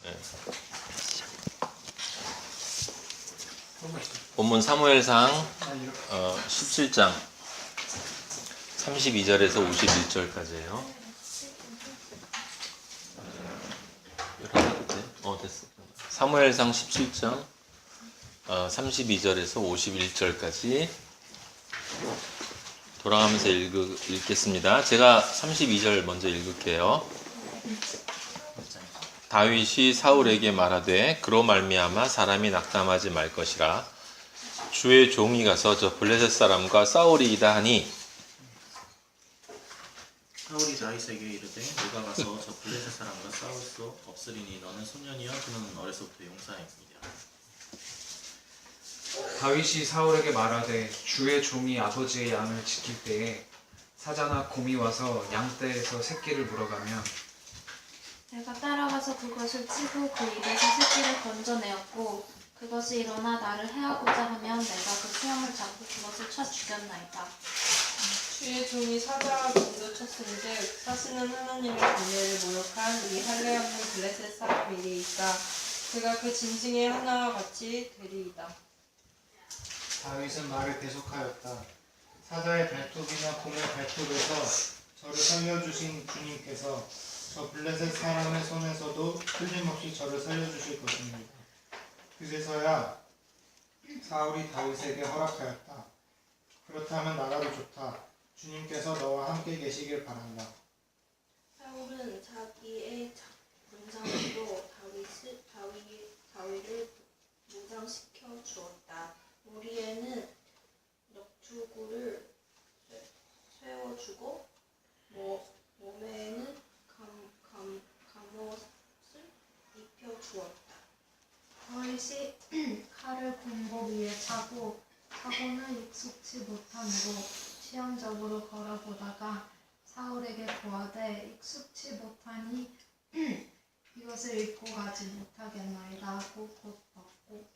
네. 본문 사무엘상 17장 32절에서 51절까지예요. 됐어. 사무엘상 17장 32절에서 51절까지 돌아가면서 읽겠습니다. 제가 32절 먼저 읽을게요. 다윗이 사울에게 말하되 그로 말미암아 사람이 낙담하지 말 것이라. 주의 종이 가서 저 블레셋 사람과 싸우리이다 하니 사울이 다윗에게 이르되 네가 가서 저 블레셋 사람과 싸울 수 없으리니 너는 소년이여 그는 어려서부터 용사입니다. 다윗이 사울에게 말하되 주의 종이 아버지의 양을 지킬 때에 사자나 곰이 와서 양떼에서 새끼를 물어가면 내가 따라가서 그것을 치고 그 입에서 새끼를 건져내었고 그것이 일어나 나를 해하고자 하면 내가 그 수염을 잡고 그것을 쳐 죽였나이다. 주의 종이 사자와 곰도 쳤은즉 사실은 하나님의 군대를 모욕한 이 할례 없는 블레셋 사람이리이까 그가 그 짐승의 하나와 같이 되리이다. 다윗은 말을 계속하였다. 사자의 발톱이나 곰의 발톱에서 저를 살려주신 주님께서 저 블레셋 사람의 손에서도 틀림없이 저를 살려주실 것입니다. 그제서야 사울이 다윗에게 허락하였다. 그렇다면 나라도 좋다. 주님께서 너와 함께 계시길 바란다. 사울은 자기의 군상으로 다윗을 무장시켜 주었다. 머리에는 넉주구를 세워주고 몸에는 갑옷을 입혀주었다. 다윗이 칼을 군복 위에 차고 사고는 익숙치 못함으로 시험적으로 걸어보다가 사울에게 고하되 익숙치 못하니 이것을 입고 가지 못하겠나이다 하고 곧 벗고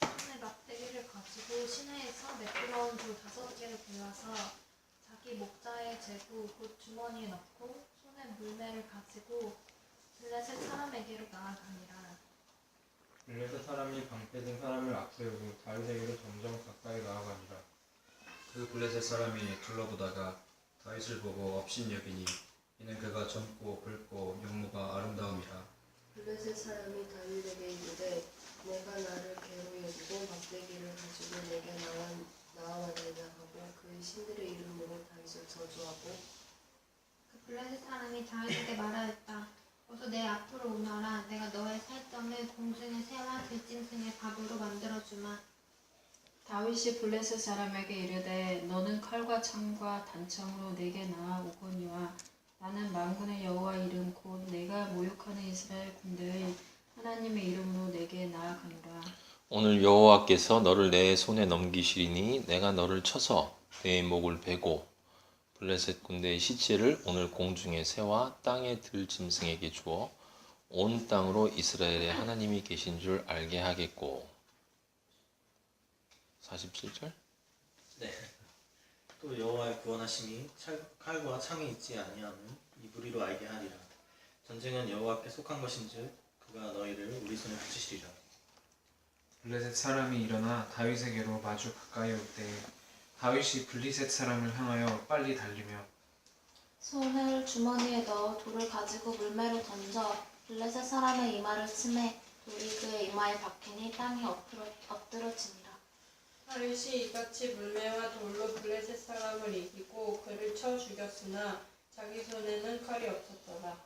손에 막대기를 가지고 시내에서 매끄러운 돌 5개를 골라서 자기 목자에 재고 곧 주머니에 넣고 손에 물매를 가지고 블레셋 사람에게로 나아가니라. 블레셋 사람이 방패든 사람을 앞세우고 다윗에게로 점점 가까이 나아가니라. 그 블레셋 사람이 둘러보다가 다윗을 보고 업신여기니 이는 그가 젊고 붉고 용모가 아름다움이라. 블레셋 사람이 다윗에게 이르되 내가 나를 개로 여기고 막대기를 가지고 내게 나아왔느냐 하고 그 신들의 이름으로 다윗을 저주하고 그 블레셋 사람이 다윗에게 말하였다. 어서 내 앞으로 오너라. 내가 너의 살점을 공중의 새와 들짐승의 밥으로 만들어주마. 다윗이 블레셋 사람에게 이르되 너는 칼과 창과 단창으로 내게 나아오거니와 나는 만군의 여호와 이름 곧 내가 모욕하는 이스라엘 군대의 하나님의 이름으로 내게 나아가노라. 오늘 여호와께서 너를 내 손에 넘기시리니 내가 너를 쳐서 내 목을 베고 블레셋 군대의 시체를 오늘 공중의 새와 땅의 들짐승에게 주어 온 땅으로 이스라엘의 하나님이 계신 줄 알게 하겠고. 47절? 네. 또 여호와의 구원하심이 칼과 창이 있지 아니하는 이 무리로 알게 하리라. 전쟁은 여호와께 속한 것인즉 그가 너희를 우리 손에 붙이시리라. 블레셋 사람이 일어나 다윗에게로 마주 가까이 올 때에 다윗이 블레셋 사람을 향하여 빨리 달리며 손을 주머니에 넣어 돌을 가지고 물매로 던져 블레셋 사람의 이마를 치매 돌이 그의 이마에 박히니 땅에 엎드러지니라. 다윗이 이같이 물매와 돌로 블레셋 사람을 이기고 그를 쳐 죽였으나 자기 손에는 칼이 없었더라.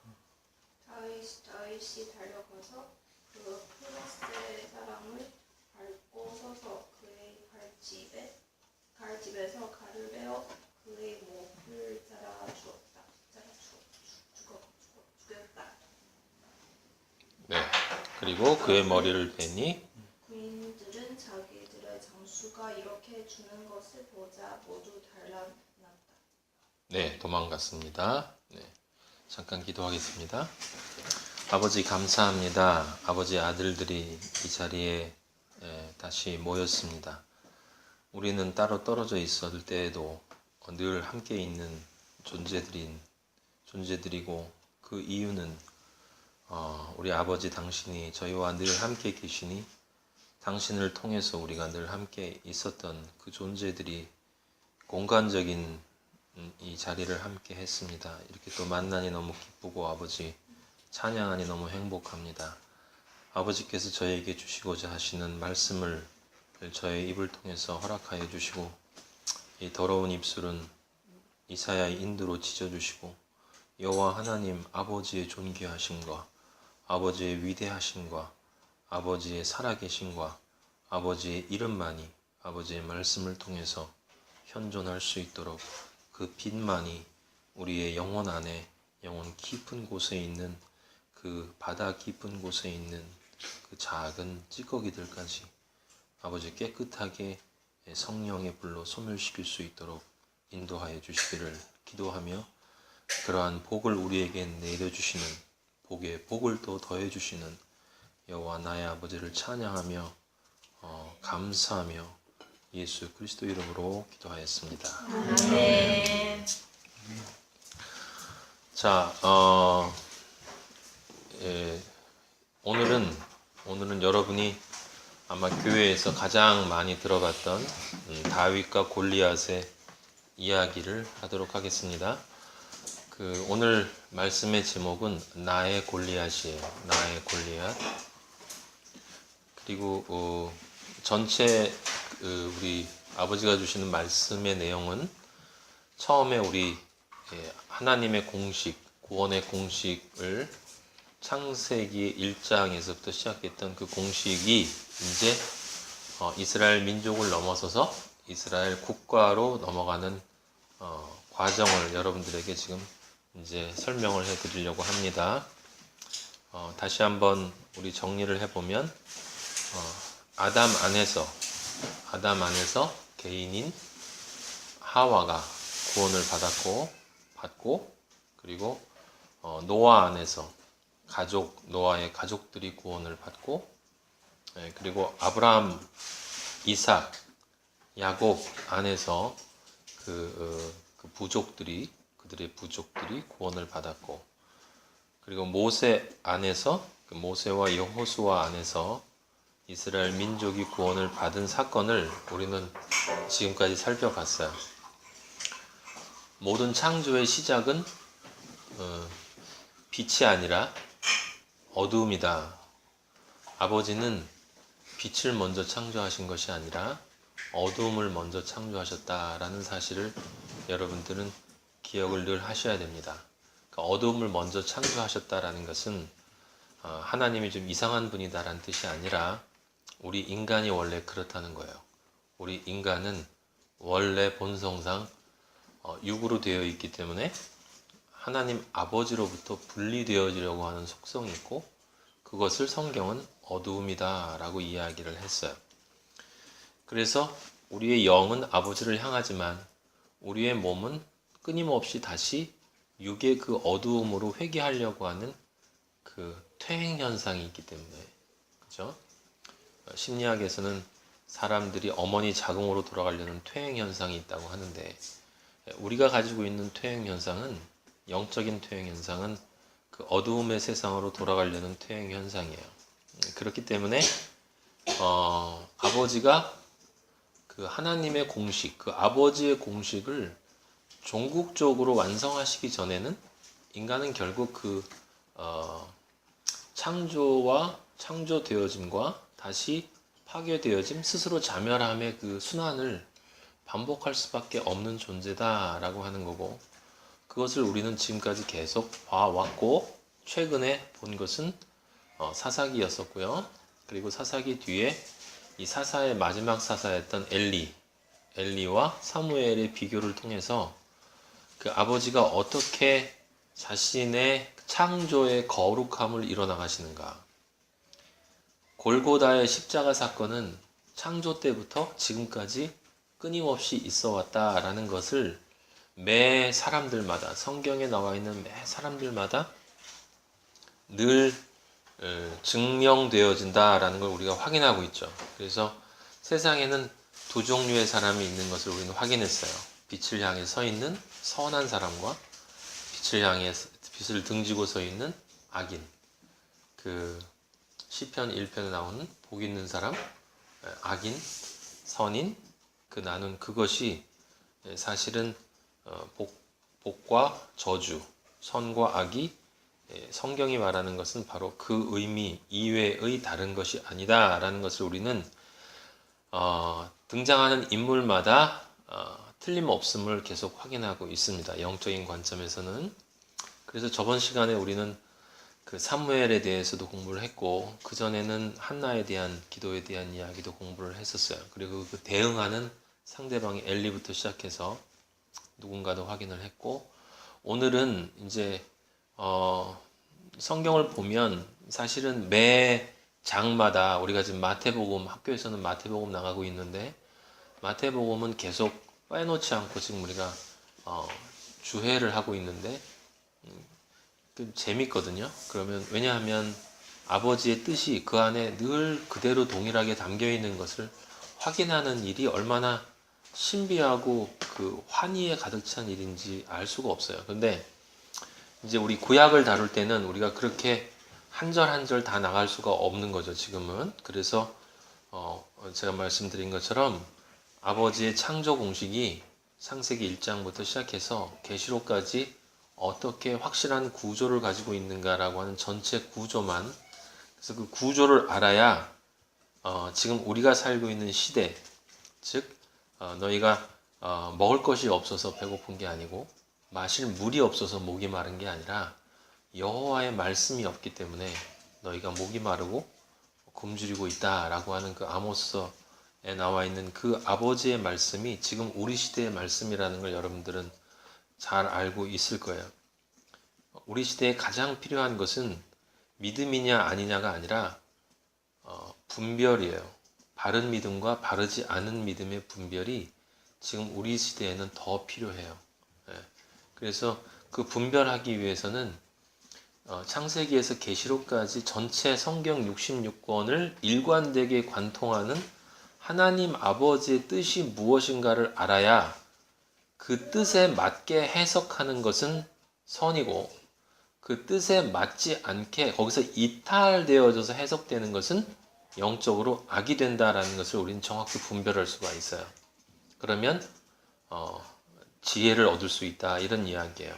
다윗이 달려가서 그 플레셋 사람을 밟고 서서 그의 갈집에서 칼을 베어 그의 목을 죽였다. 네. 그리고 그의 머리를 베니 군인들은 자기들의 장수가 이렇게 죽는 것을 보자 모두 달아났다. 네, 도망갔습니다. 네. 잠깐 기도하겠습니다. 아버지 감사합니다. 아버지 아들들이 이 자리에 다시 모였습니다. 우리는 따로 떨어져 있을 때에도 늘 함께 있는 존재들이고 그 이유는 우리 아버지 당신이 저희와 늘 함께 계시니 당신을 통해서 우리가 늘 함께 있었던 그 존재들이 공간적인 이 자리를 함께 했습니다. 이렇게 또 만나니 너무 기쁘고 아버지 찬양하니 너무 행복합니다. 아버지께서 저에게 주시고자 하시는 말씀을 저의 입을 통해서 허락하여 주시고 이 더러운 입술은 이사야의 인두로 찢어주시고 여호와 하나님 아버지의 존귀하심과 아버지의 위대하심과 아버지의 살아계심과 아버지의 이름만이 아버지의 말씀을 통해서 현존할 수 있도록 그 빛만이 우리의 영혼 안에 영혼 깊은 곳에 있는 그 바다 깊은 곳에 있는 그 작은 찌꺼기들까지 아버지 깨끗하게 성령의 불로 소멸시킬 수 있도록 인도하여 주시기를 기도하며 그러한 복을 우리에게 내려주시는 복에 복을 또 더해주시는 여호와 나의 아버지를 찬양하며 감사하며 예수 그리스도 이름으로 기도하였습니다. 아멘. 자, 오늘은 여러분이 아마 교회에서 가장 많이 들어봤던 다윗과 골리앗의 이야기를 하도록 하겠습니다. 오늘 말씀의 제목은 나의 골리앗이에요. 나의 골리앗. 그리고 전체 우리 아버지가 주시는 말씀의 내용은 처음에 우리 하나님의 공식, 구원의 공식을 창세기 1장에서부터 시작했던 그 공식이 이제 이스라엘 민족을 넘어서서 이스라엘 국가로 넘어가는 과정을 여러분들에게 지금 이제 설명을 해드리려고 합니다. 다시 한번 우리 정리를 해보면 아담 안에서 개인인 하와가 구원을 받고 그리고 노아 안에서 노아의 가족들이 구원을 받고 그리고 아브라함, 이삭, 야곱 안에서 그들의 부족들이 구원을 받았고 그리고 모세 안에서 모세와 여호수아 안에서 이스라엘 민족이 구원을 받은 사건을 우리는 지금까지 살펴봤어요. 모든 창조의 시작은 빛이 아니라 어두움이다. 아버지는 빛을 먼저 창조하신 것이 아니라 어두움을 먼저 창조하셨다라는 사실을 여러분들은 기억을 늘 하셔야 됩니다. 그러니까 어두움을 먼저 창조하셨다라는 것은 하나님이 좀 이상한 분이다라는 뜻이 아니라 우리 인간이 원래 그렇다는 거예요. 우리 인간은 원래 본성상 육으로 되어 있기 때문에 하나님 아버지로부터 분리되어지려고 하는 속성이 있고 그것을 성경은 어두움이다 라고 이야기를 했어요. 그래서 우리의 영은 아버지를 향하지만 우리의 몸은 끊임없이 다시 육의 그 어두움으로 회귀하려고 하는 그 퇴행 현상이 있기 때문에 그죠? 심리학에서는 사람들이 어머니 자궁으로 돌아가려는 퇴행 현상이 있다고 하는데 우리가 가지고 있는 퇴행 현상은 영적인 퇴행 현상은 그 어두움의 세상으로 돌아가려는 퇴행 현상이에요. 그렇기 때문에 아버지가 그 하나님의 공식, 그 아버지의 공식을 종국적으로 완성하시기 전에는 인간은 결국 그 창조와 창조되어짐과 다시 파괴되어짐, 스스로 자멸함의 그 순환을 반복할 수밖에 없는 존재다라고 하는 거고 그것을 우리는 지금까지 계속 봐왔고 최근에 본 것은 사사기였었고요. 그리고 사사기 뒤에 이 사사의 마지막 사사였던 엘리와 사무엘의 비교를 통해서 그 아버지가 어떻게 자신의 창조의 거룩함을 이뤄나가시는가. 골고다의 십자가 사건은 창조 때부터 지금까지 끊임없이 있어 왔다라는 것을 매 사람들마다 성경에 나와 있는 매 사람들마다 늘 증명되어진다라는 걸 우리가 확인하고 있죠. 그래서 세상에는 두 종류의 사람이 있는 것을 우리는 확인했어요. 빛을 향해 서 있는 선한 사람과 빛을 등지고 서 있는 악인. 그 시편 1편에 나오는 복 있는 사람, 악인, 선인 그 나눈 그것이 사실은 복과 저주, 선과 악이 성경이 말하는 것은 바로 그 의미 이외의 다른 것이 아니다라는 것을 우리는 등장하는 인물마다 틀림없음을 계속 확인하고 있습니다. 영적인 관점에서는. 그래서 저번 시간에 우리는 그 사무엘에 대해서도 공부를 했고 그 전에는 한나에 대한 기도에 대한 이야기도 공부를 했었어요. 그리고 그 대응하는 상대방의 엘리부터 시작해서 누군가도 확인을 했고 오늘은 이제 성경을 보면 사실은 매 장마다 우리가 지금 마태복음 학교에서는 마태복음 나가고 있는데 마태복음은 계속 빼놓지 않고 지금 우리가 주회를 하고 있는데 재밌거든요. 그러면 왜냐하면 아버지의 뜻이 그 안에 늘 그대로 동일하게 담겨 있는 것을 확인하는 일이 얼마나 신비하고 그 환희에 가득 찬 일인지 알 수가 없어요. 근데 이제 우리 구약을 다룰 때는 우리가 그렇게 한 절 한 절 다 나갈 수가 없는 거죠, 지금은. 그래서 제가 말씀드린 것처럼 아버지의 창조 공식이 창세기 1장부터 시작해서 계시록까지 어떻게 확실한 구조를 가지고 있는가라고 하는 전체 구조만, 그래서 그 구조를 알아야 지금 우리가 살고 있는 시대, 즉 너희가 먹을 것이 없어서 배고픈 게 아니고 마실 물이 없어서 목이 마른 게 아니라 여호와의 말씀이 없기 때문에 너희가 목이 마르고 굶주리고 있다라고 하는 그 아모스에 나와 있는 그 아버지의 말씀이 지금 우리 시대의 말씀이라는 걸 여러분들은 잘 알고 있을 거예요. 우리 시대에 가장 필요한 것은 믿음이냐 아니냐가 아니라 분별이에요. 바른 믿음과 바르지 않은 믿음의 분별이 지금 우리 시대에는 더 필요해요. 그래서 그 분별하기 위해서는 창세기에서 계시록까지 전체 성경 66권을 일관되게 관통하는 하나님 아버지의 뜻이 무엇인가를 알아야 그 뜻에 맞게 해석하는 것은 선이고 그 뜻에 맞지 않게 거기서 이탈되어져서 해석되는 것은 영적으로 악이 된다라는 것을 우리는 정확히 분별할 수가 있어요. 그러면 지혜를 얻을 수 있다 이런 이야기예요.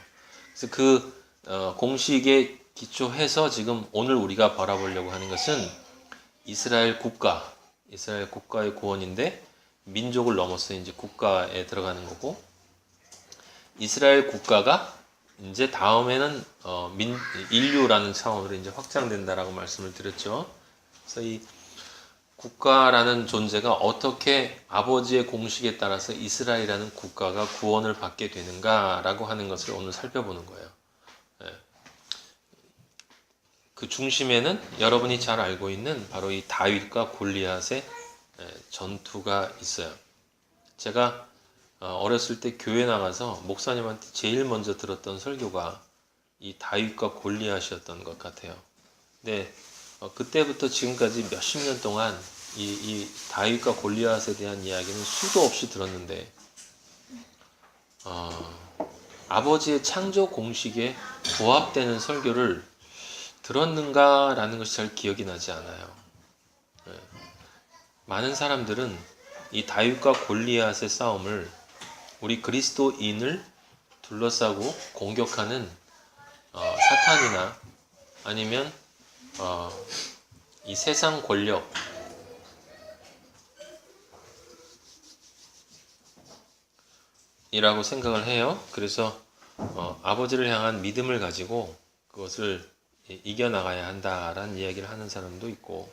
그래서 그 공식에 기초해서 지금 오늘 우리가 바라보려고 하는 것은 이스라엘 국가의 구원인데 민족을 넘어서 이제 국가에 들어가는 거고 이스라엘 국가가 이제 다음에는 인류라는 차원으로 이제 확장된다라고 말씀을 드렸죠. 그래서 이 국가라는 존재가 어떻게 아버지의 공식에 따라서 이스라엘이라는 국가가 구원을 받게 되는가라고 하는 것을 오늘 살펴보는 거예요. 그 중심에는 여러분이 잘 알고 있는 바로 이 다윗과 골리앗의 전투가 있어요. 제가 어렸을 때 교회 나가서 목사님한테 제일 먼저 들었던 설교가 이 다윗과 골리앗이었던 것 같아요. 근데 그때부터 지금까지 몇십 년 동안 이 다윗과 골리앗에 대한 이야기는 수도 없이 들었는데 아버지의 창조 공식에 부합되는 설교를 들었는가라는 것이 잘 기억이 나지 않아요. 많은 사람들은 이 다윗과 골리앗의 싸움을 우리 그리스도인을 둘러싸고 공격하는 사탄이나 아니면 이 세상 권력 이라고 생각을 해요. 그래서 아버지를 향한 믿음을 가지고 그것을 이겨나가야 한다라는 이야기를 하는 사람도 있고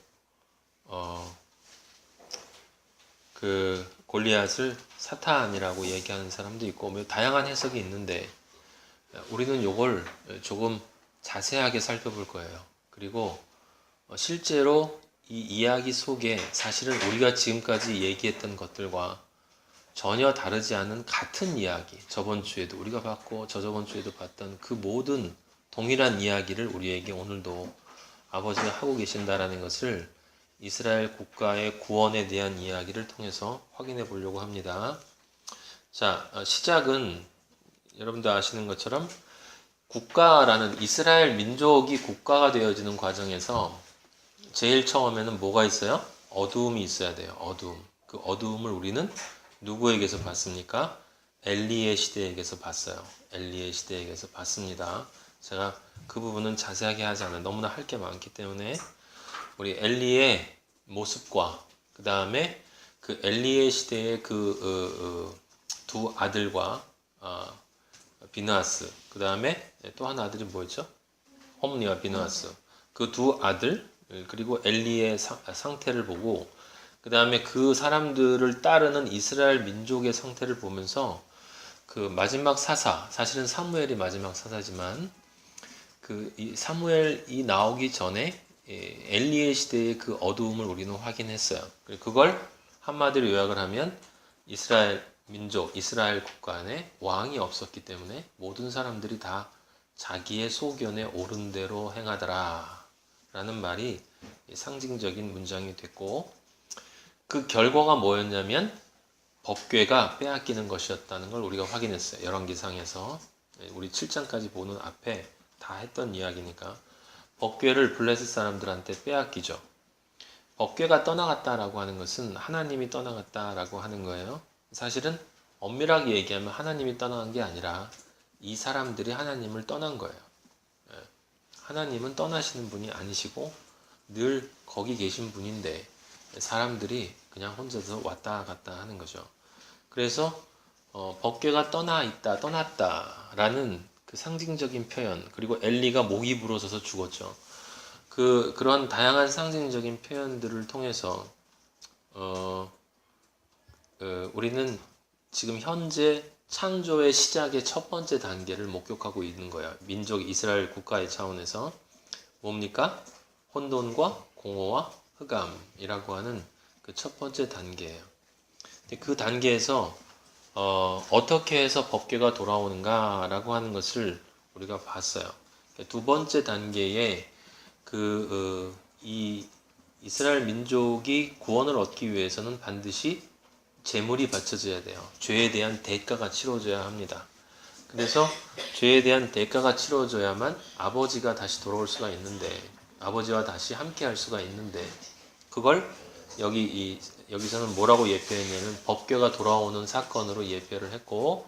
그 골리앗을 사탄이라고 얘기하는 사람도 있고 뭐 다양한 해석이 있는데 우리는 이걸 조금 자세하게 살펴볼 거예요. 그리고 실제로 이 이야기 속에 사실은 우리가 지금까지 얘기했던 것들과 전혀 다르지 않은 같은 이야기, 저번 주에도 우리가 봤고 저저번 주에도 봤던 그 모든 동일한 이야기를 우리에게 오늘도 아버지가 하고 계신다라는 것을 이스라엘 국가의 구원에 대한 이야기를 통해서 확인해 보려고 합니다. 자, 시작은 여러분도 아시는 것처럼 국가라는 이스라엘 민족이 국가가 되어지는 과정에서 제일 처음에는 뭐가 있어요? 어두움이 있어야 돼요. 어두움. 그 어두움을 우리는 누구에게서 봤습니까? 엘리의 시대에게서 봤어요. 엘리의 시대에게서 봤습니다. 제가 그 부분은 자세하게 하지 않아요. 너무나 할 게 많기 때문에 우리 엘리의 모습과 그 다음에 그 엘리의 시대의 두 아들과 비느하스, 그 다음에 또 하나 아들이 뭐였죠? 홈리와 비느하스. 그 두 아들 그리고 엘리의 상태를 보고 그 다음에 그 사람들을 따르는 이스라엘 민족의 상태를 보면서 그 마지막 사사, 사실은 사무엘이 마지막 사사지만 이 사무엘이 나오기 전에 엘리의 시대의 그 어두움을 우리는 확인했어요. 그걸 한마디로 요약을 하면 이스라엘 민족, 이스라엘 국가 안에 왕이 없었기 때문에 모든 사람들이 다 자기의 소견에 옳은 대로 행하더라 라는 말이 상징적인 문장이 됐고, 그 결과가 뭐였냐면 법궤가 빼앗기는 것이었다는 걸 우리가 확인했어요. 열왕기상에서 우리 7장까지 보는 앞에 다 했던 이야기니까 법궤를 블레셋 사람들한테 빼앗기죠. 법궤가 떠나갔다라고 하는 것은 하나님이 떠나갔다라고 하는 거예요. 사실은 엄밀하게 얘기하면 하나님이 떠나간 게 아니라 이 사람들이 하나님을 떠난 거예요. 하나님은 떠나시는 분이 아니시고 늘 거기 계신 분인데 사람들이 그냥 혼자서 왔다 갔다 하는 거죠. 그래서 법궤가 떠났다라는 그 상징적인 표현, 그리고 엘리가 목이 부러져서 죽었죠. 그런 다양한 상징적인 표현들을 통해서 우리는 지금 현재 창조의 시작의 첫 번째 단계를 목격하고 있는 거예요. 민족 이스라엘 국가의 차원에서 뭡니까? 혼돈과 공허와 흑암이라고 하는 그 첫 번째 단계예요. 그 단계에서 어떻게 해서 법궤가 돌아오는가라고 하는 것을 우리가 봤어요. 두 번째 단계에 이 이스라엘 민족이 구원을 얻기 위해서는 반드시 제물이 바쳐져야 돼요. 죄에 대한 대가가 치러져야 합니다. 그래서 죄에 대한 대가가 치러져야만 아버지가 다시 돌아올 수가 있는데, 아버지와 다시 함께 할 수가 있는데, 그걸 여기서는 뭐라고 예표했냐면 법궤가 돌아오는 사건으로 예표를 했고,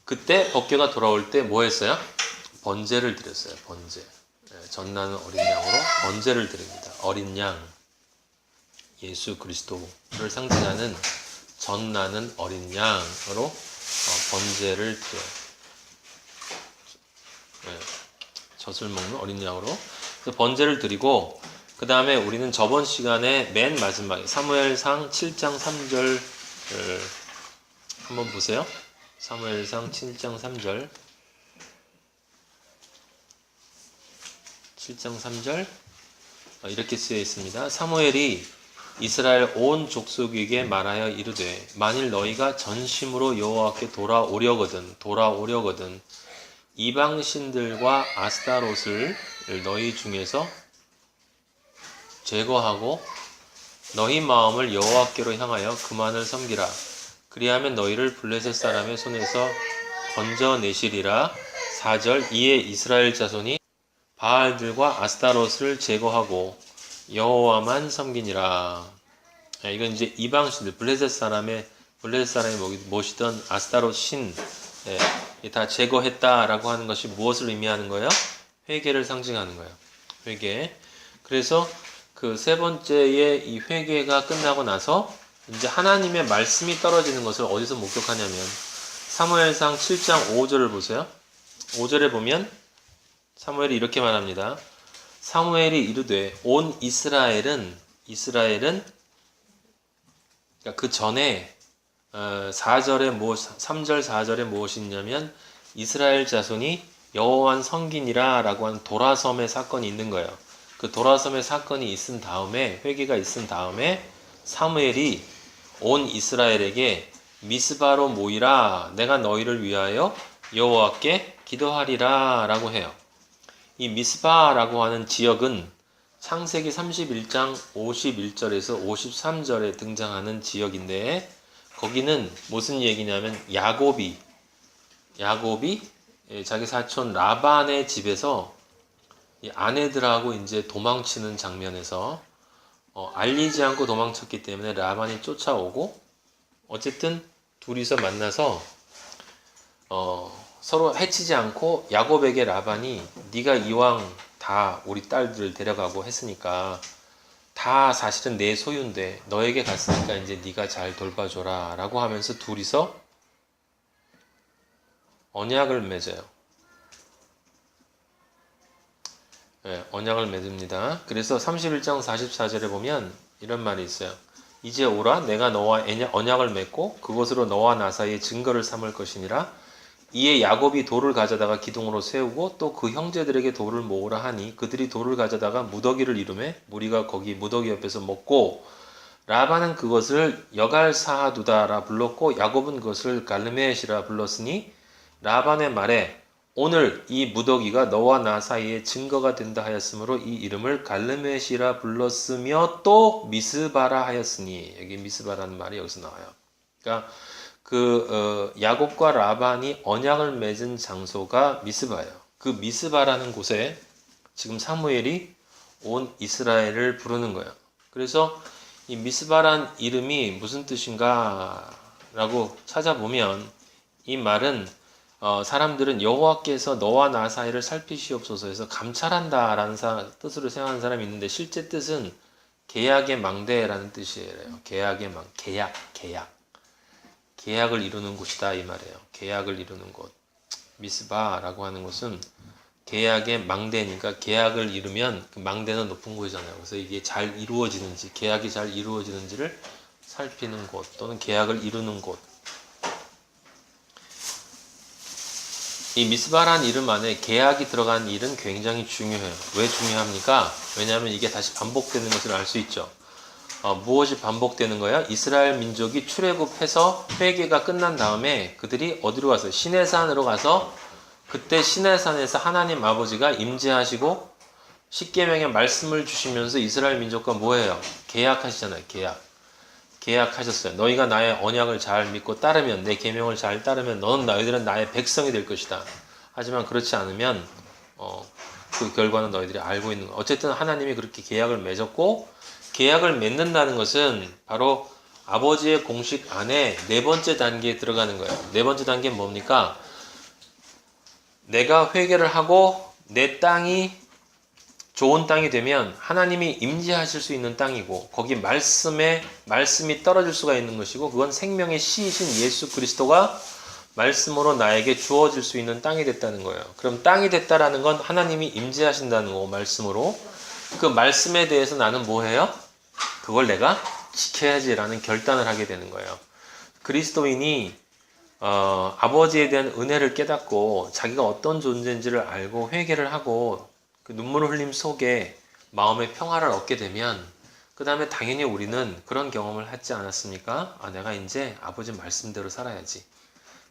그때 법궤가 돌아올 때 뭐 했어요? 번제를 드렸어요. 번제. 전나는 어린 양으로 번제를 드립니다. 어린 양, 예수 그리스도를 상징하는 전나는 어린 양으로 번제를 드려요. 젖을 먹는 어린 양으로 번제를 드리고, 그 다음에 우리는 저번 시간에 맨 마지막에 사무엘상 7장 3절 한번 보세요. 사무엘상 7장 3절 7장 3절 이렇게 쓰여 있습니다. 사무엘이 이스라엘 온 족속에게 말하여 이르되 만일 너희가 전심으로 여호와께 돌아오려거든 이방 신들과 아스타롯을 너희 중에서 제거하고 너희 마음을 여호와께로 향하여 그만을 섬기라. 그리하면 너희를 블레셋 사람의 손에서 건져내시리라. 4절 이에 이스라엘 자손이 바알들과 아스타롯을 제거하고 여호와만 섬기니라. 이건 이제 이방 신들, 블레셋 사람이 모시던 아스타롯 신 다 제거했다라고 하는 것이 무엇을 의미하는 거예요? 회개를 상징하는 거예요. 회개. 그래서 그 세 번째의 이 회개가 끝나고 나서 이제 하나님의 말씀이 떨어지는 것을 어디서 목격하냐면 사무엘상 7장 5절을 보세요. 5절에 보면 사무엘이 이렇게 말합니다. 사무엘이 이르되 온 이스라엘은 그러니까 그 전에 3절 4절에 무엇이 있냐면 이스라엘 자손이 여호와만 섬기니라 라고 하는 도라섬의 사건이 있는 거예요. 그 도라섬의 사건이 있은 다음에, 회개가 있은 다음에 사무엘이 온 이스라엘에게 미스바로 모이라, 내가 너희를 위하여 여호와께 기도하리라 라고 해요. 이 미스바라고 하는 지역은 창세기 31장 51절에서 53절에 등장하는 지역인데, 거기는 무슨 얘기냐면 야곱이 자기 사촌 라반의 집에서 이 아내들하고 이제 도망치는 장면에서 알리지 않고 도망쳤기 때문에 라반이 쫓아오고 어쨌든 둘이서 만나서 서로 해치지 않고 야곱에게 라반이 네가 이왕 다 우리 딸들을 데려가고 했으니까 다 사실은 내 소유인데 너에게 갔으니까 이제 네가 잘 돌봐줘라 라고 하면서 둘이서 언약을 맺어요. 언약을 맺습니다. 그래서 31장 44절에 보면 이런 말이 있어요. 이제 오라 내가 너와 언약을 맺고 그것으로 너와 나 사이에 증거를 삼을 것이니라. 이에 야곱이 돌을 가져다가 기둥으로 세우고 또 그 형제들에게 돌을 모으라 하니 그들이 돌을 가져다가 무더기를 이루매 무리가 거기 무더기 옆에서 먹고 라반은 그것을 여갈사하두다라 불렀고 야곱은 그것을 갈르메시라 불렀으니 라반의 말에 오늘 이 무더기가 너와 나 사이에 증거가 된다 하였으므로 이 이름을 갈르메시라 불렀으며 또 미스바라 하였으니 여기 미스바라는 말이 여기서 나와요. 그러니까 야곱과 라반이 언약을 맺은 장소가 미스바예요. 그 미스바라는 곳에 지금 사무엘이 온 이스라엘을 부르는 거예요. 그래서 이 미스바란 이름이 무슨 뜻인가 라고 찾아보면 이 말은 사람들은 여호와께서 너와 나 사이를 살피시옵소서 해서 감찰한다라는 뜻으로 생각하는 사람이 있는데 실제 뜻은 계약의 망대라는 뜻이에요. 계약의 계약을 이루는 곳이다 이 말이에요. 계약을 이루는 곳. 미스바라고 하는 곳은 계약의 망대니까 계약을 이루면 그 망대는 높은 곳이잖아요. 그래서 이게 잘 이루어지는지 계약이 잘 이루어지는지를 살피는 곳 또는 계약을 이루는 곳. 이 미스바란 이름 안에 계약이 들어간 일은 굉장히 중요해요. 왜 중요합니까? 왜냐하면 이게 다시 반복되는 것을 알 수 있죠. 무엇이 반복되는 거야? 이스라엘 민족이 출애굽해서 회개가 끝난 다음에 그들이 어디로 가서 시내산으로 가서 그때 시내산에서 하나님 아버지가 임재하시고 십계명의 말씀을 주시면서 이스라엘 민족과 뭐해요? 계약하시잖아요. 계약하셨어요. 너희가 나의 언약을 잘 믿고 따르면 내 계명을 잘 따르면 너희들은 나의 백성이 될 것이다. 하지만 그렇지 않으면 그 결과는 너희들이 알고 있는 거야. 어쨌든 하나님이 그렇게 계약을 맺었고 계약을 맺는다는 것은 바로 아버지의 공식 안에 네 번째 단계에 들어가는 거예요. 네 번째 단계는 뭡니까? 내가 회개를 하고 내 땅이 좋은 땅이 되면 하나님이 임재하실 수 있는 땅이고 거기 말씀이 떨어질 수가 있는 것이고 그건 생명의 씨이신 예수 그리스도가 말씀으로 나에게 주어질 수 있는 땅이 됐다는 거예요. 그럼 땅이 됐다라는 건 하나님이 임재하신다는 거고 말씀으로 그 말씀에 대해서 나는 뭐 해요? 그걸 내가 지켜야지라는 결단을 하게 되는 거예요. 그리스도인이 아버지에 대한 은혜를 깨닫고 자기가 어떤 존재인지를 알고 회개를 하고 그 눈물 흘림 속에 마음의 평화를 얻게 되면 그 다음에 당연히 우리는 그런 경험을 하지 않았습니까? 내가 이제 아버지 말씀대로 살아야지.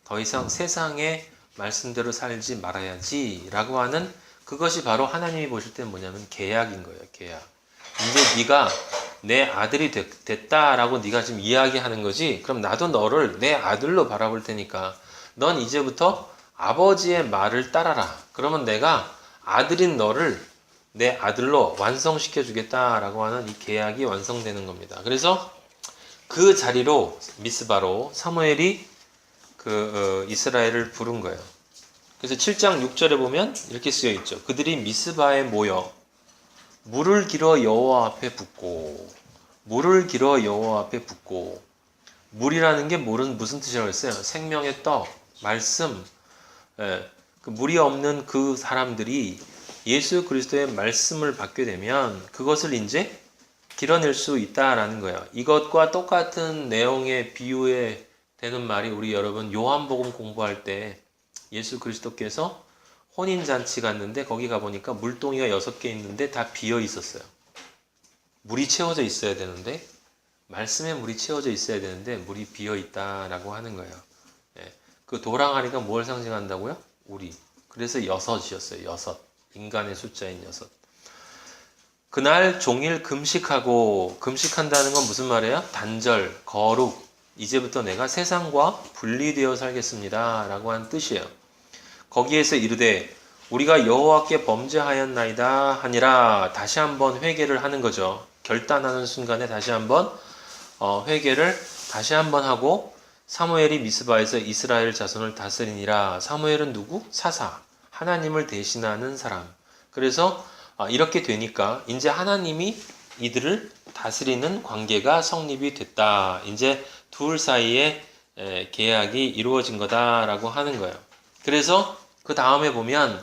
더 이상 세상의 말씀대로 살지 말아야지 라고 하는 그것이 바로 하나님이 보실 때는 뭐냐면 계약인 거예요. 계약. 이제 네가 내 아들이 됐다라고 네가 지금 이야기하는 거지. 그럼 나도 너를 내 아들로 바라볼 테니까 넌 이제부터 아버지의 말을 따라라. 그러면 내가 아들인 너를 내 아들로 완성시켜 주겠다라고 하는 이 계약이 완성되는 겁니다. 그래서 그 자리로 미스바로 사무엘이 이스라엘을 부른 거예요. 그래서 7장 6절에 보면 이렇게 쓰여 있죠. 그들이 미스바에 모여 물을 길어 여호와 앞에 붓고 물이라는 게 무슨 뜻이라고 했어요? 생명의 떡, 말씀. 그 물이 없는 그 사람들이 예수 그리스도의 말씀을 받게 되면 그것을 이제 길어낼 수 있다라는 거예요. 이것과 똑같은 내용의 비유에 되는 말이 우리 여러분 요한복음 공부할 때 예수 그리스도께서 혼인잔치 갔는데 거기 가보니까 물동이가 6개 있는데 다 비어 있었어요. 물이 채워져 있어야 되는데 말씀에 물이 채워져 있어야 되는데 물이 비어 있다라고 하는 거예요. 그 도랑아리가 뭘 상징한다고요? 우리. 그래서 6이었어요. 6. 인간의 숫자인 6. 그날 종일 금식한다는 건 무슨 말이에요? 단절, 거룩. 이제부터 내가 세상과 분리되어 살겠습니다. 라고 하는 뜻이에요. 거기에서 이르되 우리가 여호와께 범죄하였나이다 하니라. 다시 한번 회개를 하는 거죠. 결단하는 순간에 다시 한번 회개를 다시 한번 하고 사무엘이 미스바에서 이스라엘 자손을 다스리니라. 사무엘은 누구? 사사. 하나님을 대신하는 사람. 그래서 이렇게 되니까 이제 하나님이 이들을 다스리는 관계가 성립이 됐다. 이제 둘 사이에 계약이 이루어진 거다라고 하는 거예요. 그래서 그 다음에 보면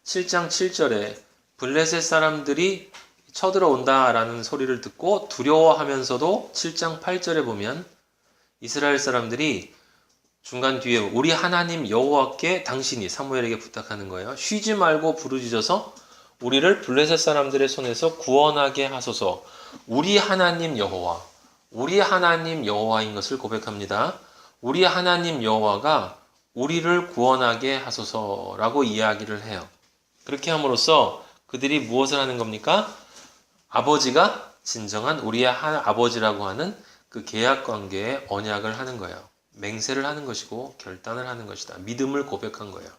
7장 7절에 블레셋 사람들이 쳐들어온다라는 소리를 듣고 두려워하면서도 7장 8절에 보면 이스라엘 사람들이 중간 뒤에 우리 하나님 여호와께 당신이 사무엘에게 부탁하는 거예요. 쉬지 말고 부르짖어서 우리를 블레셋 사람들의 손에서 구원하게 하소서. 우리 하나님 여호와, 우리 하나님 여호와인 것을 고백합니다. 우리 하나님 여호와가 우리를 구원하게 하소서라고 이야기를 해요. 그렇게 함으로써 그들이 무엇을 하는 겁니까? 아버지가 진정한 우리의 아버지라고 하는 그 계약 관계에 언약을 하는 거예요. 맹세를 하는 것이고 결단을 하는 것이다. 믿음을 고백한 거예요.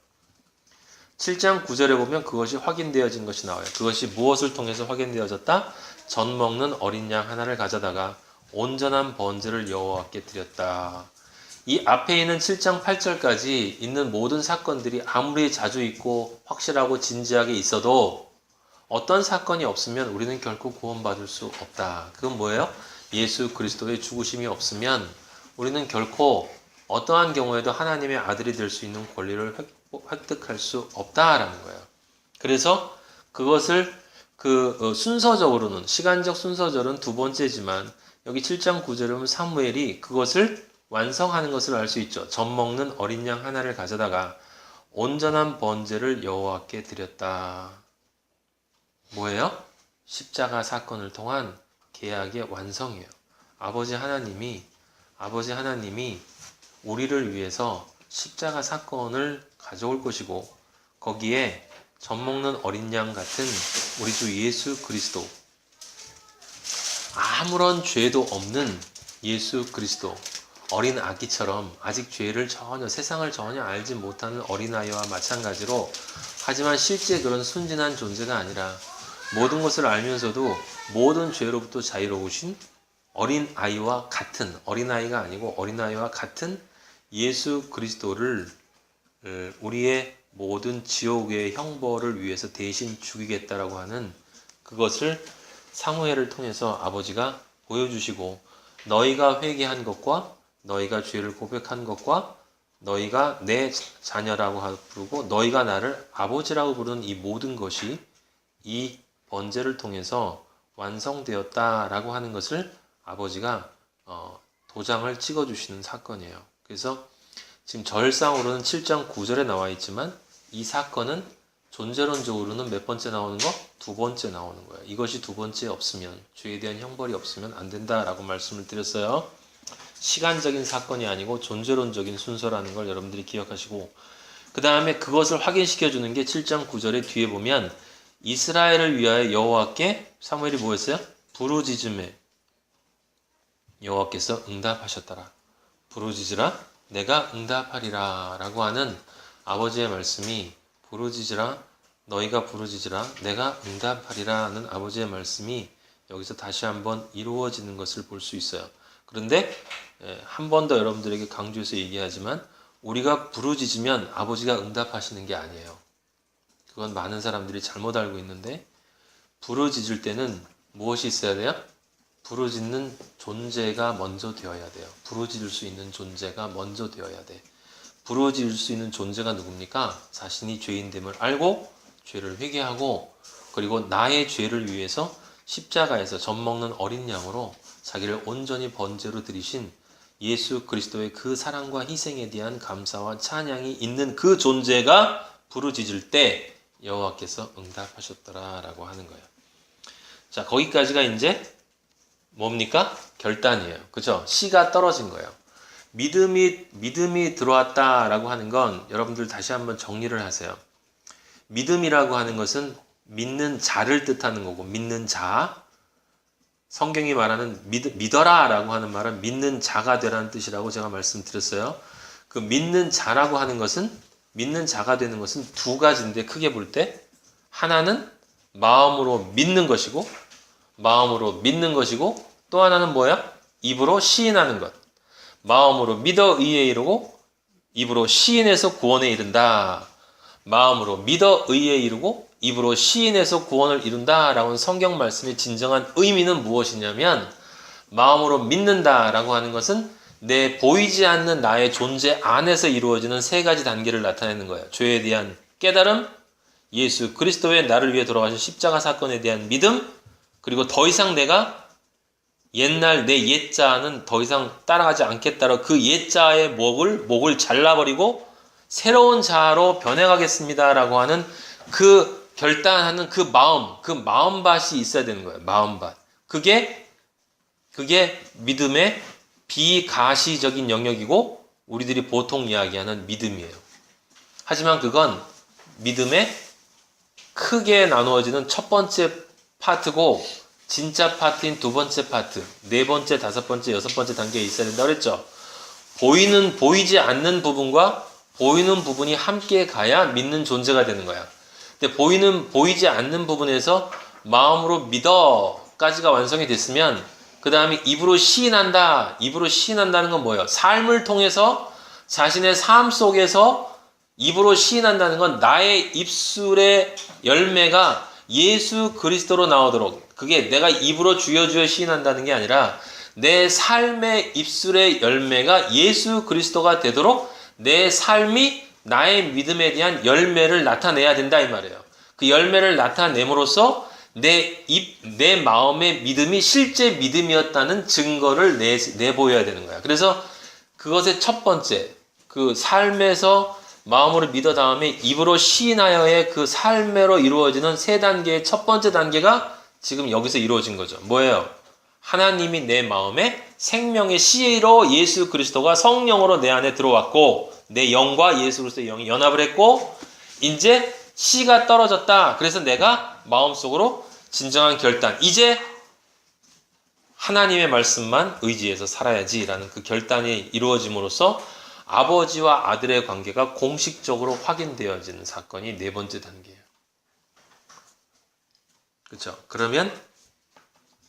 7장 9절에 보면 그것이 확인되어진 것이 나와요. 그것이 무엇을 통해서 확인되어졌다? 젖 먹는 어린 양 하나를 가져다가 온전한 번제를 여호와께 드렸다. 이 앞에 있는 7장 8절까지 있는 모든 사건들이 아무리 자주 있고 확실하고 진지하게 있어도 어떤 사건이 없으면 우리는 결코 구원받을 수 없다. 그건 뭐예요? 예수 그리스도의 죽으심이 없으면 우리는 결코 어떠한 경우에도 하나님의 아들이 될 수 있는 권리를 획득할 수 없다라는 거예요. 그래서 그것을 순서적으로는 시간적 순서적으로는 두 번째지만 여기 7장 9절에 보면 사무엘이 그것을 완성하는 것을 알 수 있죠. 젖 먹는 어린 양 하나를 가져다가 온전한 번제를 여호와께 드렸다. 뭐예요? 십자가 사건을 통한 계약의 완성이에요. 아버지 하나님이 우리를 위해서 십자가 사건을 가져올 것이고 거기에 젖 먹는 어린 양 같은 우리 주 예수 그리스도, 아무런 죄도 없는 예수 그리스도, 어린 아기처럼 아직 세상을 전혀 알지 못하는 어린아이와 마찬가지로, 하지만 실제 그런 순진한 존재가 아니라 모든 것을 알면서도 모든 죄로부터 자유로우신 어린아이와 같은, 어린아이가 아니고 어린아이와 같은 예수 그리스도를 우리의 모든 지옥의 형벌을 위해서 대신 죽이겠다라고 하는 그것을 사무엘을 통해서 아버지가 보여주시고, 너희가 회개한 것과 너희가 죄를 고백한 것과 너희가 내 자녀라고 부르고 너희가 나를 아버지라고 부르는 이 모든 것이 이 번제를 통해서 완성되었다라고 하는 것을 아버지가 도장을 찍어주시는 사건이에요. 그래서 지금 절상으로는 7장 9절에 나와 있지만 이 사건은 존재론적으로는 몇 번째 나오는 거? 두 번째 나오는 거예요. 이것이 두 번째 없으면, 죄에 대한 형벌이 없으면 안 된다라고 말씀을 드렸어요. 시간적인 사건이 아니고 존재론적인 순서라는 걸 여러분들이 기억하시고, 그 다음에 그것을 확인시켜 주는 게 7장 9절에 뒤에 보면 이스라엘을 위하여 여호와께 사무엘이 뭐 했어요? 부르짖음에 여호와께서 응답하셨더라. 부르짖으라 내가 응답하리라 라고 하는 아버지의 말씀이, 부르짖으라 너희가 부르짖으라 내가 응답하리라는 아버지의 말씀이 여기서 다시 한번 이루어지는 것을 볼 수 있어요. 그런데 한 번 더 여러분들에게 강조해서 얘기하지만 우리가 부르짖으면 아버지가 응답하시는 게 아니에요. 그건 많은 사람들이 잘못 알고 있는데, 부르짖을 때는 무엇이 있어야 돼요? 부르짖는 존재가 먼저 되어야 돼요. 부르짖을 수 있는 존재가 먼저 되어야 돼. 부르짖을 수 있는 존재가 누굽니까? 자신이 죄인됨을 알고 죄를 회개하고 그리고 나의 죄를 위해서 십자가에서 젖 먹는 어린 양으로 자기를 온전히 번제로 드리신 예수 그리스도의 그 사랑과 희생에 대한 감사와 찬양이 있는 그 존재가 부르짖을 때 여호와께서 응답하셨더라라고 하는 거예요. 자, 거기까지가 이제 뭡니까? 결단이에요. 그죠? 씨가 떨어진 거예요. 믿음이 들어왔다라고 하는 건 여러분들 다시 한번 정리를 하세요. 믿음이라고 하는 것은 믿는 자를 뜻하는 거고, 믿는 자, 성경이 말하는 믿어라 라고 하는 말은 믿는 자가 되라는 뜻이라고 제가 말씀드렸어요. 그 믿는 자라고 하는 것은 믿는 자가 되는 것은 두 가지인데 크게 볼 때 하나는 마음으로 믿는 것이고 또 하나는 뭐야? 입으로 시인하는 것. 마음으로 믿어 의에 이르고 입으로 시인해서 구원에 이른다. 마음으로 믿어 의에 이르고 입으로 시인해서 구원을 이룬다라는 성경 말씀의 진정한 의미는 무엇이냐면 마음으로 믿는다라고 하는 것은 내 보이지 않는 나의 존재 안에서 이루어지는 세 가지 단계를 나타내는 거예요. 죄에 대한 깨달음, 예수 그리스도의 나를 위해 돌아가신 십자가 사건에 대한 믿음, 그리고 더 이상 내가 옛날 내 옛자는 더 이상 따라가지 않겠다로 그 옛자의 목을 잘라버리고 새로운 자로 변해가겠습니다라고 하는 그 결단하는 그 마음밭이 있어야 되는 거예요. 마음밭. 그게 믿음의 비가시적인 영역이고 우리들이 보통 이야기하는 믿음이에요. 하지만 그건 믿음의 크게 나누어지는 첫 번째 파트고 진짜 파트인 두 번째 파트, 네 번째, 다섯 번째, 여섯 번째 단계에 있어야 된다고 그랬죠. 보이지 않는 부분과 보이는 부분이 함께 가야 믿는 존재가 되는 거야. 근데 보이지 않는 부분에서 마음으로 믿어까지가 완성이 됐으면 그 다음에 입으로 시인한다. 입으로 시인한다는 건 뭐예요? 삶을 통해서 자신의 삶 속에서 입으로 시인한다는 건 나의 입술의 열매가 예수 그리스도로 나오도록, 그게 내가 입으로 주여 시인한다는 게 아니라 내 삶의 입술의 열매가 예수 그리스도가 되도록 내 삶이 나의 믿음에 대한 열매를 나타내야 된다 이 말이에요. 그 열매를 나타냄으로써 내 마음의 믿음이 실제 믿음이었다는 증거를 내보여야 되는 거야. 그래서 그것의 첫 번째, 그 삶에서 마음으로 믿어 다음에 입으로 시인하여의 그 삶으로 이루어지는 세 단계의 첫 번째 단계가 지금 여기서 이루어진 거죠. 뭐예요? 하나님이 내 마음에 생명의 씨로 예수 그리스도가 성령으로 내 안에 들어왔고 내 영과 예수 그리스도의 영이 연합을 했고 이제 씨가 떨어졌다. 그래서 내가 마음속으로 진정한 결단, 이제 하나님의 말씀만 의지해서 살아야지라는 그 결단이 이루어짐으로써 아버지와 아들의 관계가 공식적으로 확인되어지는 사건이 네 번째 단계예요. 그렇죠? 그러면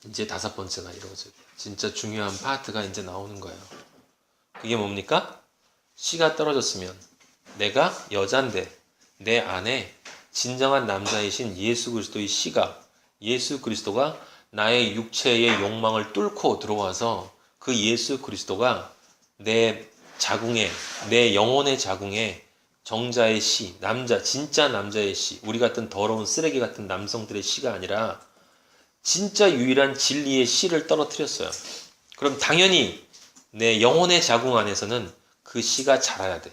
이제 다섯 번째가 이루어져요. 진짜 중요한 파트가 이제 나오는 거예요. 그게 뭡니까? 씨가 떨어졌으면 내가 여잔데 내 안에 진정한 남자이신 예수 그리스도의 씨가, 예수 그리스도가 나의 육체의 욕망을 뚫고 들어와서 그 예수 그리스도가 내 자궁에, 내 영혼의 자궁에 정자의 씨, 진짜 남자의 씨, 우리 같은 더러운 쓰레기 같은 남성들의 씨가 아니라 진짜 유일한 진리의 씨를 떨어뜨렸어요. 그럼 당연히 내 영혼의 자궁 안에서는 그 씨가 자라야 돼.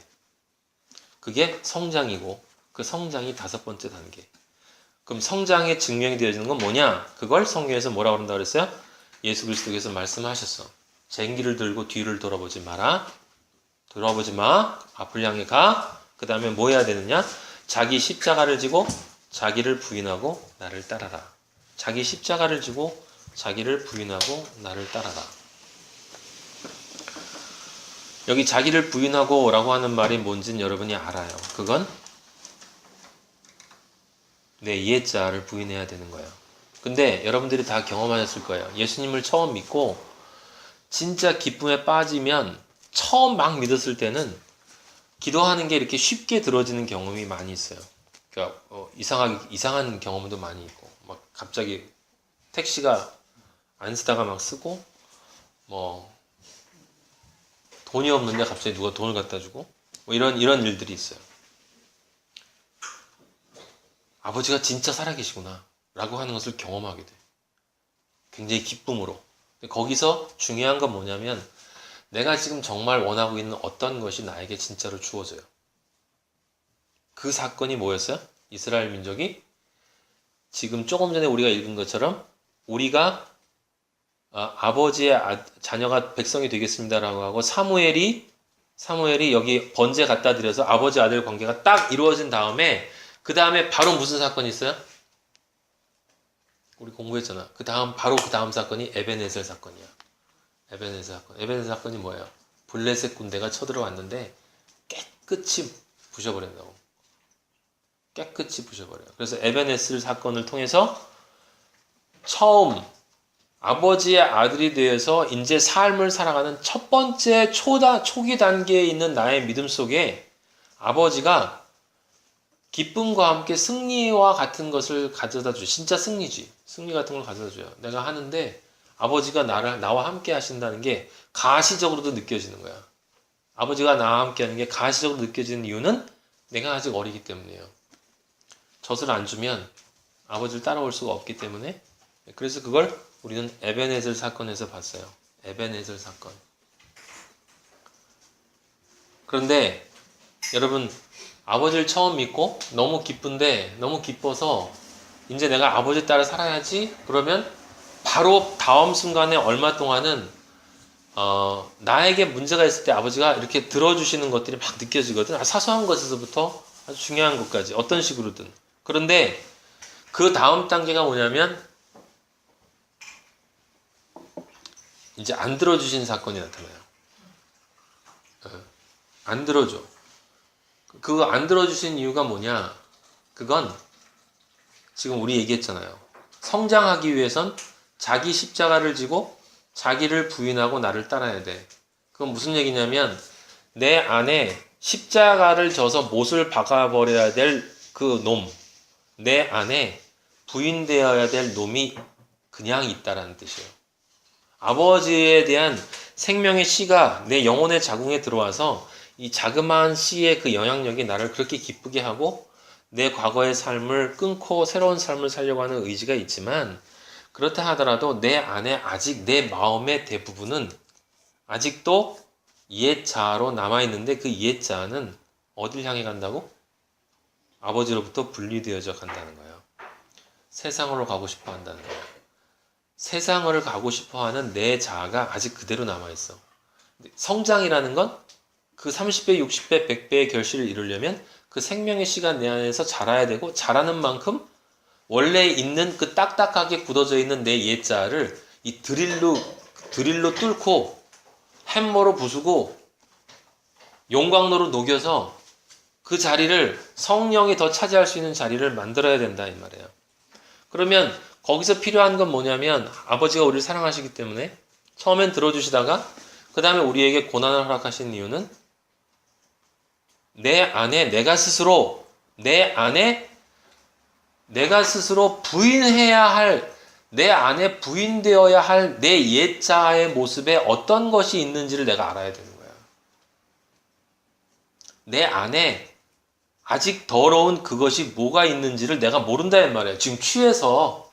그게 성장이고 그 성장이 다섯 번째 단계. 그럼 성장의 증명이 되어지는 건 뭐냐? 그걸 성경에서 뭐라고 그런다고 그랬어요? 예수 그리스도께서 말씀하셨어. 쟁기를 들고 뒤를 돌아보지 마라. 돌아보지 마. 앞을 향해 가. 그 다음에 뭐 해야 되느냐? 자기 십자가를 지고 자기를 부인하고 나를 따라라. 자기 십자가를 지고 자기를 부인하고 나를 따라라. 여기 자기를 부인하고 라고 하는 말이 뭔지는 여러분이 알아요. 그건 내 옛자를 부인해야 되는 거예요. 근데 여러분들이 다 경험하셨을 거예요. 예수님을 처음 믿고 진짜 기쁨에 빠지면 처음 막 믿었을 때는 기도하는 게 이렇게 쉽게 들어지는 경험이 많이 있어요. 그러니까 이상한 경험도 많이 있고, 막 갑자기 택시가 안 쓰다가 막 쓰고, 뭐 돈이 없는데 갑자기 누가 돈을 갖다 주고, 뭐 이런 일들이 있어요. 아버지가 진짜 살아계시구나 라고 하는 것을 경험하게 돼. 굉장히 기쁨으로. 거기서 중요한 건 뭐냐면 내가 지금 정말 원하고 있는 어떤 것이 나에게 진짜로 주어져요. 그 사건이 뭐였어요? 이스라엘 민족이 지금 조금 전에 우리가 읽은 것처럼 우리가 아버지의 자녀가 백성이 되겠습니다라고 하고 사무엘이 여기 번제 갖다 드려서 아버지 아들 관계가 딱 이루어진 다음에 그 다음에 바로 무슨 사건이 있어요? 우리 공부했잖아. 그 다음 사건이 에베네셀 사건이야. 에베네셀 사건이 뭐예요? 블레셋 군대가 쳐들어왔는데 깨끗이 부셔버린다고. 깨끗이 부셔버려요. 그래서 에베네셀 사건을 통해서 처음 아버지의 아들이 되어서 이제 삶을 살아가는 첫 번째 초기 단계에 있는 나의 믿음 속에 아버지가 기쁨과 함께 승리와 같은 것을 가져다 줘요. 진짜 승리지. 승리 같은 걸 가져다 줘요. 내가 하는데 아버지가 나와 함께 하신다는 게 가시적으로도 느껴지는 거야. 아버지가 나와 함께 하는 게 가시적으로 느껴지는 이유는 내가 아직 어리기 때문이에요. 젖을 안 주면 아버지를 따라올 수가 없기 때문에, 그래서 그걸 우리는 에베네셀 사건에서 봤어요. 에베네셀 사건. 그런데 여러분, 아버지를 처음 믿고 너무 기쁜데, 너무 기뻐서 이제 내가 아버지 따라 살아야지. 그러면 바로 다음 순간에 얼마 동안은 나에게 문제가 있을 때 아버지가 이렇게 들어주시는 것들이 막 느껴지거든. 사소한 것에서부터 아주 중요한 것까지 어떤 식으로든. 그런데 그 다음 단계가 뭐냐면 이제 안 들어주신 사건이 나타나요. 안 들어줘. 그 안 들어주신 이유가 뭐냐? 그건 지금 우리 얘기했잖아요. 성장하기 위해선 자기 십자가를 지고 자기를 부인하고 나를 따라야 돼. 그건 무슨 얘기냐면 내 안에 십자가를 져서 못을 박아버려야 될 그 놈, 내 안에 부인되어야 될 놈이 그냥 있다라는 뜻이에요. 아버지에 대한 생명의 씨가 내 영혼의 자궁에 들어와서 이 자그마한 씨의 그 영향력이 나를 그렇게 기쁘게 하고 내 과거의 삶을 끊고 새로운 삶을 살려고 하는 의지가 있지만, 그렇다 하더라도 내 안에 아직 내 마음의 대부분은 아직도 옛자아로 남아있는데, 그 옛자아는 어딜 향해 간다고? 아버지로부터 분리되어져 간다는 거예요. 세상으로 가고 싶어 한다는 거예요. 세상을 가고 싶어 하는 내 자아가 아직 그대로 남아있어. 성장이라는 건 그 30배, 60배, 100배의 결실을 이루려면 그 생명의 시간 내 안에서 자라야 되고, 자라는 만큼 원래 있는 그 딱딱하게 굳어져 있는 내 옛자아를 이 드릴로 뚫고 햄머로 부수고 용광로로 녹여서 그 자리를 성령이 더 차지할 수 있는 자리를 만들어야 된다 이 말이에요. 그러면 거기서 필요한 건 뭐냐면 아버지가 우리를 사랑하시기 때문에 처음엔 들어주시다가 그 다음에 우리에게 고난을 허락하신 이유는 내 안에 내가 스스로 부인해야 할, 내 안에 부인되어야 할 내 옛자아의 모습에 어떤 것이 있는지를 내가 알아야 되는 거야. 내 안에 아직 더러운 그것이 뭐가 있는지를 내가 모른다는 말이에요. 지금 취해서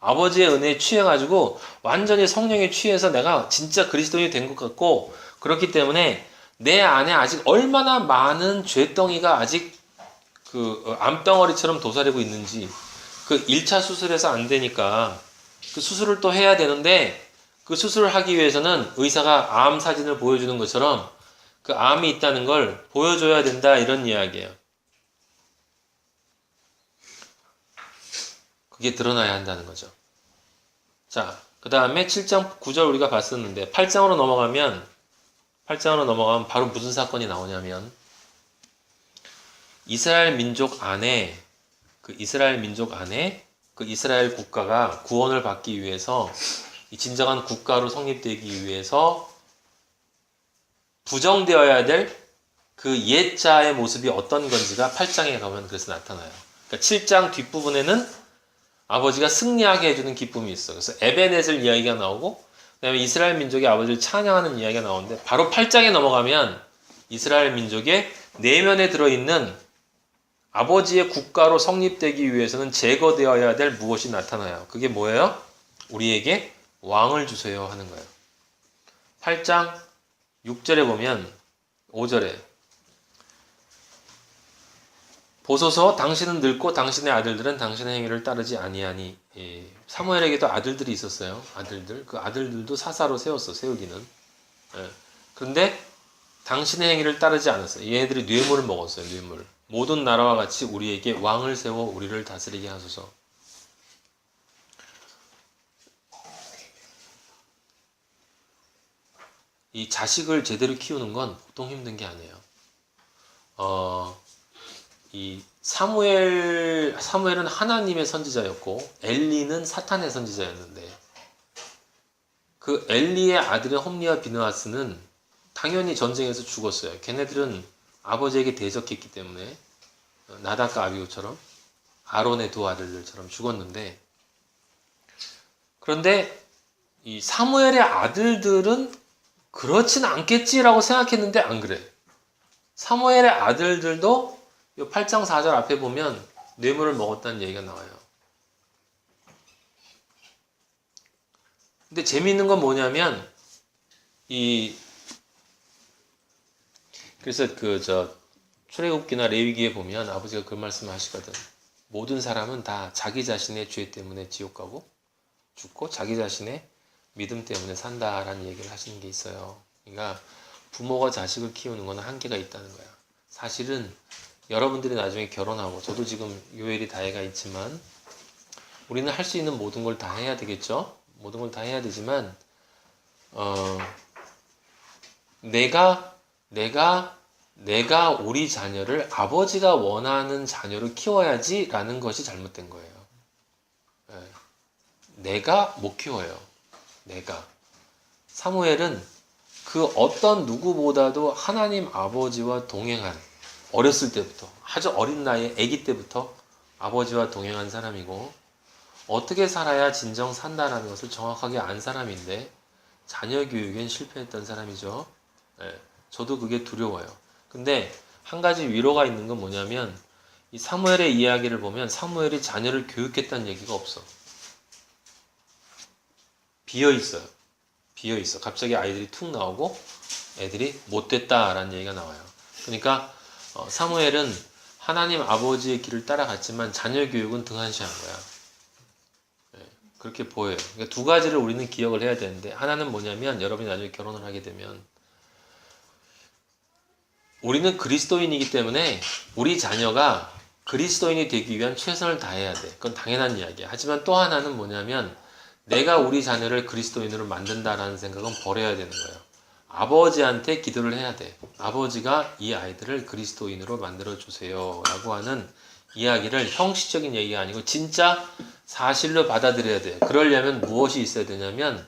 아버지의 은혜에 취해가지고 완전히 성령에 취해서 내가 진짜 그리스도인이 된 것 같고, 그렇기 때문에 내 안에 아직 얼마나 많은 죄덩이가 아직 그 암덩어리처럼 도사리고 있는지, 그 1차 수술에서 안 되니까 그 수술을 또 해야 되는데, 그 수술을 하기 위해서는 의사가 암 사진을 보여주는 것처럼 그 암이 있다는 걸 보여줘야 된다, 이런 이야기예요. 그게 드러나야 한다는 거죠. 자, 그 다음에 7장 9절 우리가 봤었는데 8장으로 넘어가면 바로 무슨 사건이 나오냐면, 이스라엘 민족 안에 그 이스라엘 국가가 구원을 받기 위해서, 이 진정한 국가로 성립되기 위해서 부정되어야 될 그 옛자의 모습이 어떤 건지가 8장에 가면 그래서 나타나요. 그러니까 7장 뒷부분에는 아버지가 승리하게 해주는 기쁨이 있어. 그래서 에베네셀 이야기가 나오고, 그 다음에 이스라엘 민족이 아버지를 찬양하는 이야기가 나오는데, 바로 8장에 넘어가면 이스라엘 민족의 내면에 들어있는 아버지의 국가로 성립되기 위해서는 제거되어야 될 무엇이 나타나요. 그게 뭐예요? 우리에게 왕을 주세요 하는 거예요. 8장 6절에 보면 5절에 보소서 당신은 늙고 당신의 아들들은 당신의 행위를 따르지 아니하니. 사무엘에게도 아들들이 있었어요. 그 아들들도 사사로 세우기는. 그런데 당신의 행위를 따르지 않았어요. 얘네들이 뇌물을 먹었어요. 뇌물. 모든 나라와 같이 우리에게 왕을 세워 우리를 다스리게 하소서. 이 자식을 제대로 키우는 건 보통 힘든 게 아니에요. 이 사무엘은 하나님의 선지자였고 엘리는 사탄의 선지자였는데 그 엘리의 아들인 홈리와 비느하스는 당연히 전쟁에서 죽었어요. 걔네들은 아버지에게 대적했기 때문에 나답과 아비후처럼 아론의 두 아들들처럼 죽었는데 그런데 이 사무엘의 아들들은 그렇진 않겠지라고 생각했는데 안 그래. 사무엘의 아들들도 8장 4절 앞에 보면 뇌물을 먹었다는 얘기가 나와요. 근데 재미있는 건 뭐냐면 그래서 출애굽기나 레위기에 보면 아버지가 그 말씀을 하시거든. 모든 사람은 다 자기 자신의 죄 때문에 지옥 가고 죽고 자기 자신의 믿음 때문에 산다라는 얘기를 하시는 게 있어요. 그러니까 부모가 자식을 키우는 건 한계가 있다는 거야. 사실은 여러분들이 나중에 결혼하고 저도 지금 요엘이 다혜가 있지만 우리는 할 수 있는 모든 걸 다 해야 되겠죠. 모든 걸 다 해야 되지만 내가 우리 자녀를 아버지가 원하는 자녀로 키워야지라는 것이 잘못된 거예요. 내가 못 키워요. 내가. 사무엘은 그 어떤 누구보다도 하나님 아버지와 동행한 어렸을 때부터 아주 어린 나이에 아기 때부터 아버지와 동행한 사람이고 어떻게 살아야 진정 산다라는 것을 정확하게 안 사람인데 자녀 교육엔 실패했던 사람이죠. 저도 그게 두려워요. 근데 한 가지 위로가 있는 건 뭐냐면 이 사무엘의 이야기를 보면 사무엘이 자녀를 교육했다는 얘기가 없어. 비어있어요. 비어있어. 갑자기 아이들이 툭 나오고 애들이 못됐다라는 얘기가 나와요. 그러니까 사무엘은 하나님 아버지의 길을 따라갔지만 자녀 교육은 등한시한 거야. 그렇게 보여요. 그러니까 두 가지를 우리는 기억을 해야 되는데 하나는 뭐냐면 여러분이 나중에 결혼을 하게 되면 우리는 그리스도인이기 때문에 우리 자녀가 그리스도인이 되기 위한 최선을 다해야 돼. 그건 당연한 이야기야. 하지만 또 하나는 뭐냐면 내가 우리 자녀를 그리스도인으로 만든다라는 생각은 버려야 되는 거예요. 아버지한테 기도를 해야 돼. 아버지가 이 아이들을 그리스도인으로 만들어주세요 라고 하는 이야기를 형식적인 얘기가 아니고 진짜 사실로 받아들여야 돼요. 그러려면 무엇이 있어야 되냐면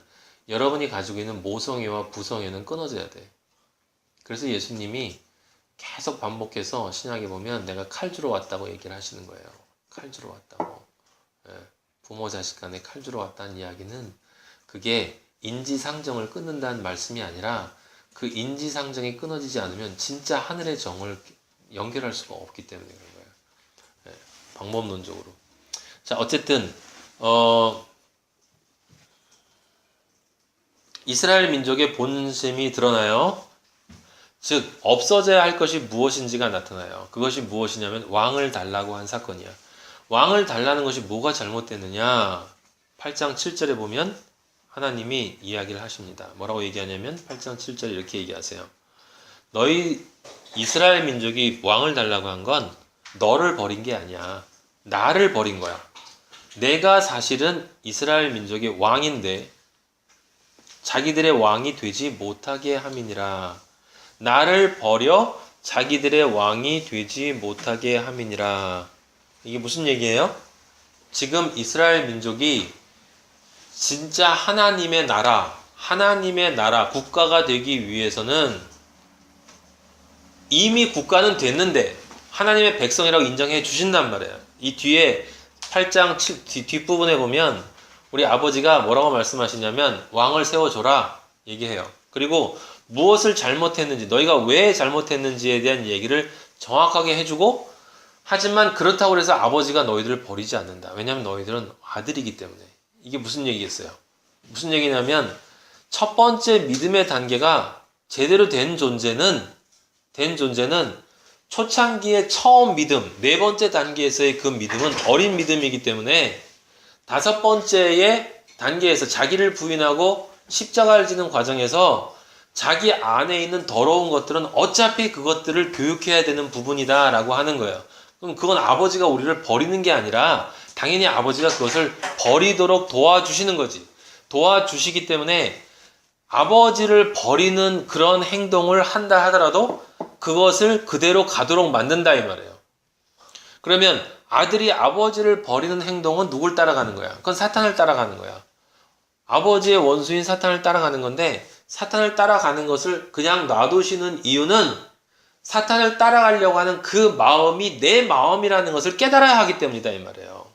여러분이 가지고 있는 모성애와 부성애는 끊어져야 돼. 그래서 예수님이 계속 반복해서 신약에 보면 내가 칼 주러 왔다고 얘기를 하시는 거예요. 칼 주러 왔다고. 부모 자식 간에 칼 주러 왔다는 이야기는 그게 인지상정을 끊는다는 말씀이 아니라 그 인지상정이 끊어지지 않으면 진짜 하늘의 정을 연결할 수가 없기 때문에 그런 거예요. 방법론적으로. 자, 어쨌든 이스라엘 민족의 본심이 드러나요. 즉 없어져야 할 것이 무엇인지가 나타나요. 그것이 무엇이냐면 왕을 달라고 한 사건이야. 왕을 달라는 것이 뭐가 잘못됐느냐. 8장 7절에 보면 하나님이 이야기를 하십니다. 뭐라고 얘기하냐면 8장 7절에 이렇게 얘기하세요. 너희 이스라엘 민족이 왕을 달라고 한 건 너를 버린 게 아니야. 나를 버린 거야. 내가 사실은 이스라엘 민족의 왕인데 자기들의 왕이 되지 못하게 함이니라. 나를 버려 자기들의 왕이 되지 못하게 함이니라. 이게 무슨 얘기예요? 지금 이스라엘 민족이 진짜 하나님의 나라, 국가가 되기 위해서는 이미 국가는 됐는데 하나님의 백성이라고 인정해 주신단 말이에요. 이 뒤에 8장 뒷부분에 보면 우리 아버지가 뭐라고 말씀하시냐면 왕을 세워줘라 얘기해요. 그리고 무엇을 잘못했는지, 너희가 왜 잘못했는지에 대한 얘기를 정확하게 해주고 하지만 그렇다고 해서 아버지가 너희들을 버리지 않는다. 왜냐하면 너희들은 아들이기 때문에. 이게 무슨 얘기겠어요? 무슨 얘기냐면 첫 번째 믿음의 단계가 제대로 된 존재는 초창기의 처음 믿음, 네 번째 단계에서의 그 믿음은 어린 믿음이기 때문에 다섯 번째의 단계에서 자기를 부인하고 십자가를 지는 과정에서 자기 안에 있는 더러운 것들은 어차피 그것들을 교육해야 되는 부분이다 라고 하는 거예요. 그럼 그건 아버지가 우리를 버리는 게 아니라 당연히 아버지가 그것을 버리도록 도와주시는 거지. 도와주시기 때문에 아버지를 버리는 그런 행동을 한다 하더라도 그것을 그대로 가도록 만든다 이 말이에요. 그러면 아들이 아버지를 버리는 행동은 누굴 따라가는 거야? 그건 사탄을 따라가는 거야. 아버지의 원수인 사탄을 따라가는 건데, 사탄을 따라가는 것을 그냥 놔두시는 이유는 사탄을 따라가려고 하는 그 마음이 내 마음이라는 것을 깨달아야 하기 때문이다 이 말이에요.